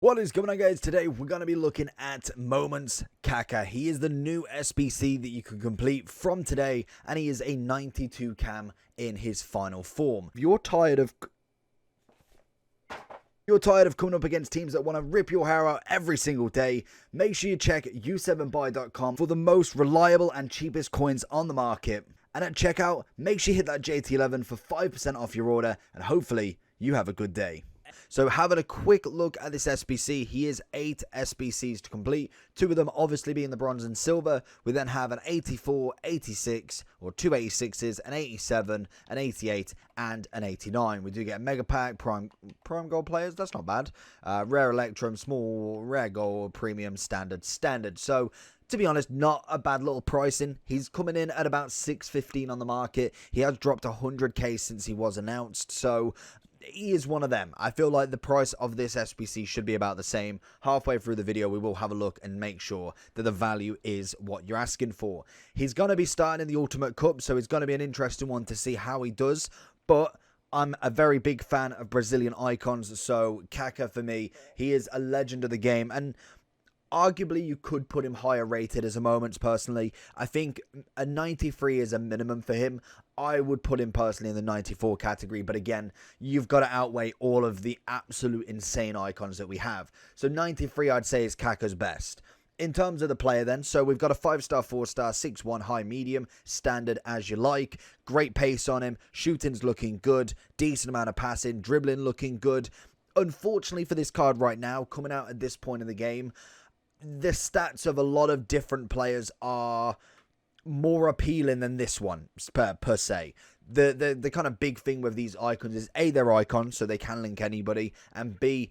What is going on, guys? Today we're going to be looking at Moments Kaka. He is the new SBC that you can complete from today, and he is a 92 cam in his final form. If you're tired of coming up against teams that want to rip your hair out every single day, make sure you check u7buy.com for the most reliable and cheapest coins on the market. And at checkout, make sure you hit that JT11 for 5% off your order, and hopefully you have a good day. So having a quick look at this SBC, he is 8 SBCs to complete, 2 of them obviously being the bronze and silver. We then have an 84, 86, or 2 86s, an 87, an 88, and an 89. We do get a mega pack, prime gold players, that's not bad. Rare electrum, small, rare gold, premium, standard. So to be honest, not a bad little pricing. He's coming in at about 615 on the market. He has dropped 100k since he was announced, so he is one of them. I feel like the price of this SBC should be about the same. Halfway through the video, we will have a look and make sure that the value is what you're asking for. He's going to be starting in the Ultimate Cup, so it's going to be an interesting one to see how he does. But I'm a very big fan of Brazilian icons, so Kaka, for me, he is a legend of the game. And arguably, you could put him higher rated as a Moments, personally. I think a 93 is a minimum for him. I would put him personally in the 94 category, but again, you've got to outweigh all of the absolute insane icons that we have. So 93, I'd say, is Kaka's best. In terms of the player then, so we've got a 5-star, 4-star, 6-1, high, medium, standard as you like. Great pace on him, shooting's looking good, decent amount of passing, dribbling looking good. Unfortunately for this card right now, coming out at this point in the game, the stats of a lot of different players are more appealing than this one per se. The kind of big thing with these icons is A, they're icons, so they can link anybody, and B,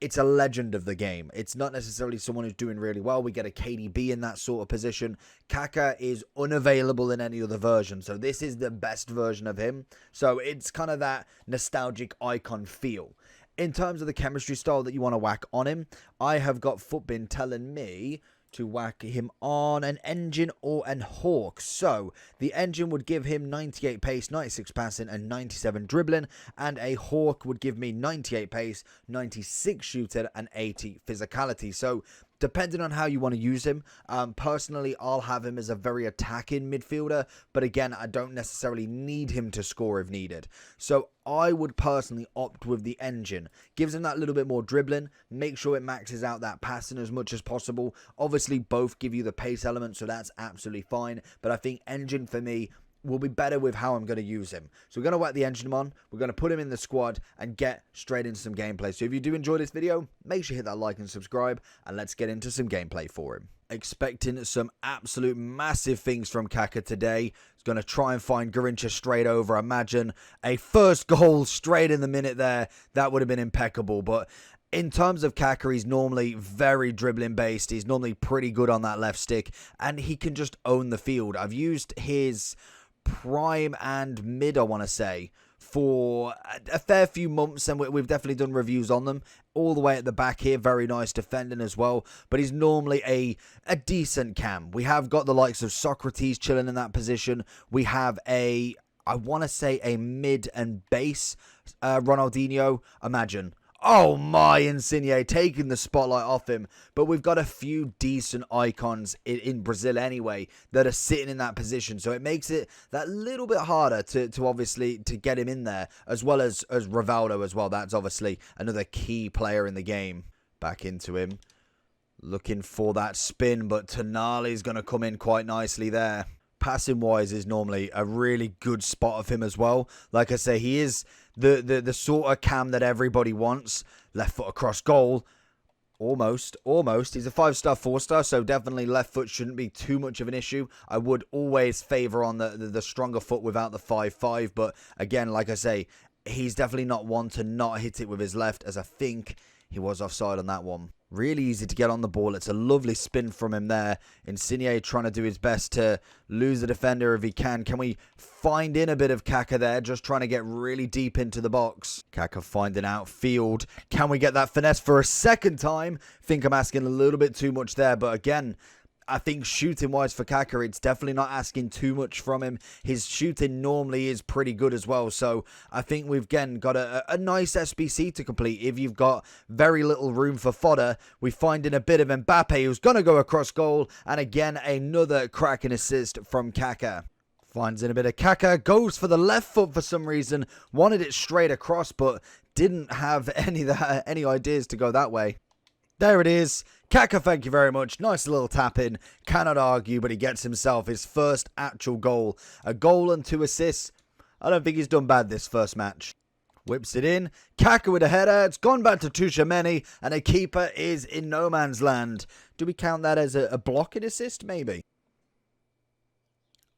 it's a legend of the game. It's not necessarily someone who's doing really well. We get a KDB in that sort of position. Kaka is unavailable in any other version, so this is the best version of him. So it's kind of that nostalgic icon feel. In terms of the chemistry style that you want to whack on him, I have got Footbin telling me to whack him on an Engine or an Hawk. So the Engine would give him 98 pace, 96 passing, and 97 dribbling, and a Hawk would give me 98 pace, 96 shooting, and 80 physicality. So depending on how you want to use him, personally, I'll have him as a very attacking midfielder, but again, I don't necessarily need him to score if needed. So I would personally opt with the Engine. Gives him that little bit more dribbling, make sure it maxes out that passing as much as possible. Obviously, both give you the pace element, so that's absolutely fine, but I think Engine for me will be better with how I'm going to use him. So we're going to whack the Engine on, we're going to put him in the squad and get straight into some gameplay. So if you do enjoy this video, make sure you hit that like and subscribe, and let's get into some gameplay for him. Expecting some absolute massive things from Kaka today. He's going to try and find Garincha straight over. Imagine a first goal straight in the minute there. That would have been impeccable, but in terms of Kaka, he's normally very dribbling based. He's normally pretty good on that left stick, and he can just own the field. I've used his prime and mid, I want to say, for a fair few months, and we've definitely done reviews on them. All the way at the back here, very nice defending as well, but he's normally a decent cam. We have got the likes of Socrates chilling in that position. We have I want to say a mid and base Ronaldinho. Imagine. Oh my, Insigne taking the spotlight off him. But we've got a few decent icons in Brazil anyway that are sitting in that position. So it makes it that little bit harder to obviously to get him in there, as well as Rivaldo as well. That's obviously another key player in the game. Back into him. Looking for that spin, but Tonali's going to come in quite nicely there. Passing wise is normally a really good spot of him as well. Like I say, he is the sort of cam that everybody wants. Left foot across goal. Almost. He's a 5-star, 4-star, so definitely left foot shouldn't be too much of an issue. I would always favour on the stronger foot without the 5-5, but again, like I say, he's definitely not one to not hit it with his left, as I think he was offside on that one. Really easy to get on the ball. It's a lovely spin from him there. Insigne trying to do his best to lose the defender if he can. Can we find in a bit of Kaka there? Just trying to get really deep into the box. Kaka finding outfield. Can we get that finesse for a second time? Think I'm asking a little bit too much there. But again, I think shooting-wise for Kaka, it's definitely not asking too much from him. His shooting normally is pretty good as well. So I think we've, again, got a nice SBC to complete. If you've got very little room for fodder, we find in a bit of Mbappe, who's going to go across goal. And again, another cracking assist from Kaka. Finds in a bit of Kaka, goes for the left foot for some reason. Wanted it straight across, but didn't have any ideas to go that way. There it is. Kaka, thank you very much. Nice little tap in. Cannot argue, but he gets himself his first actual goal. A goal and 2 assists. I don't think he's done bad this first match. Whips it in. Kaka with a header. It's gone back to Tuchemeni, and a keeper is in no man's land. Do we count that as a blocking assist, maybe?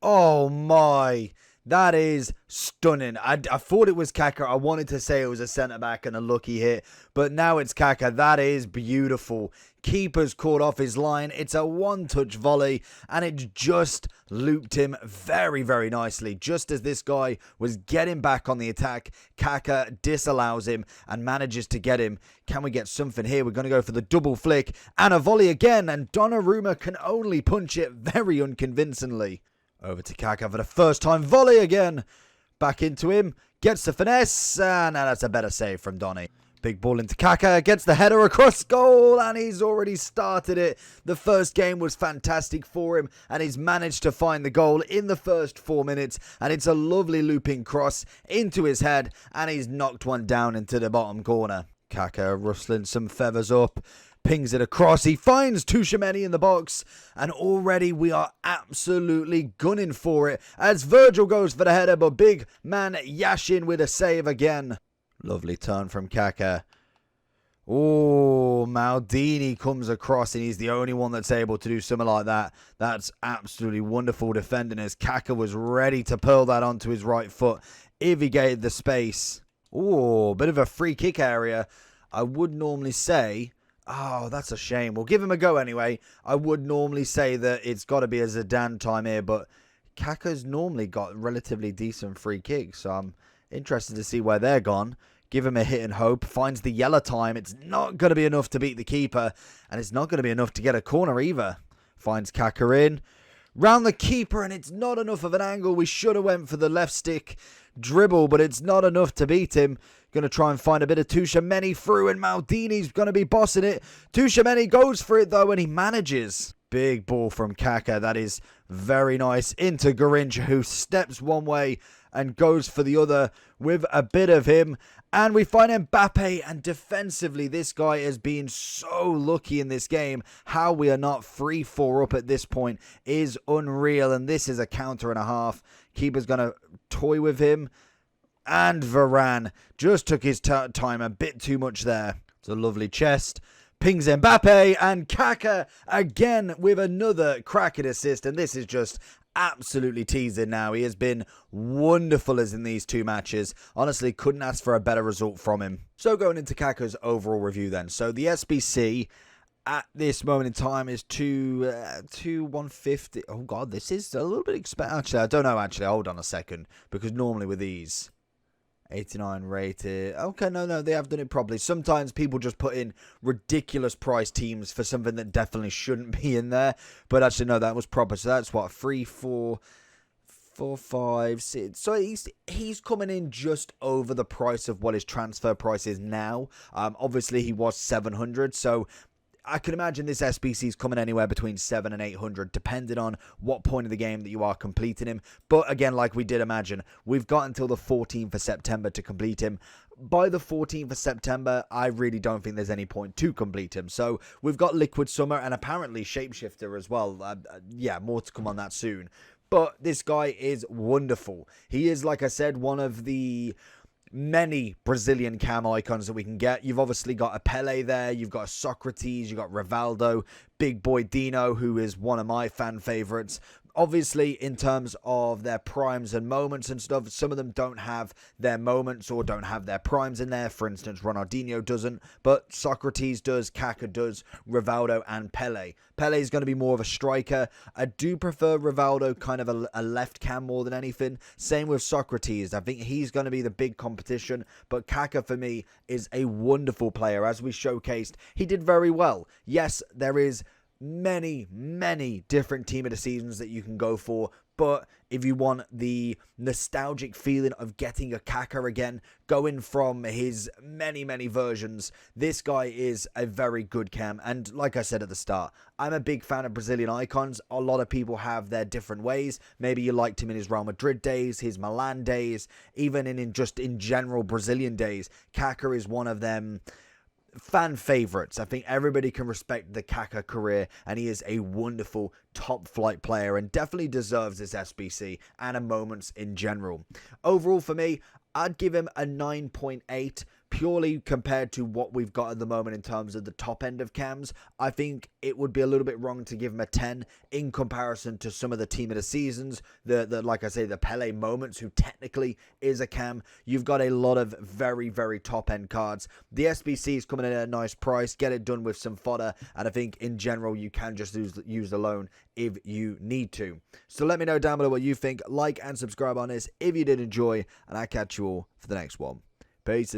Oh my. That is stunning. I thought it was Kaka. I wanted to say it was a centre-back and a lucky hit. But now it's Kaka. That is beautiful. Keeper's caught off his line. It's a one-touch volley. And it just looped him very, very nicely. Just as this guy was getting back on the attack, Kaka disallows him and manages to get him. Can we get something here? We're going to go for the double flick. And a volley again. And Donnarumma can only punch it very unconvincingly. Over to Kaka for the first time. Volley again. Back into him. Gets the finesse. And that's a better save from Donny. Big ball into Kaka. Gets the header across goal. And he's already started it. The first game was fantastic for him. And he's managed to find the goal in the first 4 minutes. And it's a lovely looping cross into his head. And he's knocked one down into the bottom corner. Kaka rustling some feathers up. Pings it across. He finds Tuchemeni in the box. And already we are absolutely gunning for it. As Virgil goes for the header. But big man Yashin with a save again. Lovely turn from Kaka. Oh, Maldini comes across. And he's the only one that's able to do something like that. That's absolutely wonderful defending as Kaka was ready to pearl that onto his right foot. If he gave the space. Oh, bit of a free kick area. I would normally say... Oh, that's a shame. We'll give him a go anyway. I would normally say that it's got to be a Zidane time here, but Kaka's normally got relatively decent free kicks, so I'm interested to see where they're gone. Give him a hit and hope. Finds the yellow time. It's not going to be enough to beat the keeper, and it's not going to be enough to get a corner either. Finds Kaka in. Round the keeper, and it's not enough of an angle. We should have went for the left stick dribble, but it's not enough to beat him. Going to try and find a bit of Tuchemeni through, and Maldini's going to be bossing it. Tuchemeni goes for it, though, and he manages. Big ball from Kaka. That is very nice. Into Garincha, who steps one way and goes for the other with a bit of him. And we find Mbappe, and defensively, this guy has been so lucky in this game. How we are not 3-4 up at this point is unreal, and this is a counter and a half. Keeper's going to toy with him. And Varane just took his time a bit too much there. It's a lovely chest. Pings Mbappe, and Kaka again with another cracking assist. And this is just absolutely teasing now. He has been wonderful as in these 2 matches. Honestly, couldn't ask for a better result from him. So going into Kaka's overall review then. So the SBC at this moment in time is 150. Oh God, this is a little bit expensive. Actually, I don't know. Actually, hold on a second, because normally with these 89 rated. Okay, no, they have done it properly. Sometimes people just put in ridiculous price teams for something that definitely shouldn't be in there. But actually, no, that was proper. So that's what, 3, 4, 5, 6. So he's coming in just over the price of what his transfer price is now. Obviously, he was 700. So I can imagine this SBC is coming anywhere between 700 and 800, depending on what point of the game that you are completing him. But again, like we did imagine, we've got until the 14th of September to complete him. By the 14th of September, I really don't think there's any point to complete him. So we've got Liquid Summer and apparently Shapeshifter as well. Yeah, more to come on that soon. But this guy is wonderful. He is, like I said, one of the many Brazilian cam icons that we can get. You've obviously got a Pele there, you've got a Socrates, you've got Rivaldo, Big Boy Dino, who is one of my fan favorites. Obviously, in terms of their primes and moments and stuff, some of them don't have their moments or don't have their primes in there. For instance, Ronaldinho doesn't, but Socrates does, Kaka does, Rivaldo and Pele. Pele is going to be more of a striker. I do prefer Rivaldo kind of a left cam more than anything. Same with Socrates. I think he's going to be the big competition, but Kaka for me is a wonderful player. As we showcased, he did very well. Yes, there is many different team of the seasons that you can go for. But if you want the nostalgic feeling of getting a Kaka again, going from his many versions, this guy is a very good cam. And like I said at the start, I'm a big fan of Brazilian icons. A lot of people have their different ways. Maybe you liked him in his Real Madrid days, his Milan days, even in general Brazilian days. Kaka is one of them fan favorites. I think everybody can respect the Kaka career, and he is a wonderful top flight player and definitely deserves this SBC and a moments in general. Overall for me, I'd give him a 9.8 purely compared to what we've got at the moment in terms of the top end of cams. I think it would be a little bit wrong to give him a 10 in comparison to some of the team of the seasons, like I say, the Pele moments, who technically is a cam. You've got a lot of very top end cards. The SBC is coming in at a nice price. Get it done with some fodder, and I think in general you can just use the loan if you need to. So let me know down below what you think. Like and subscribe on this if you did enjoy, and I'll catch you all for the next one. Peace.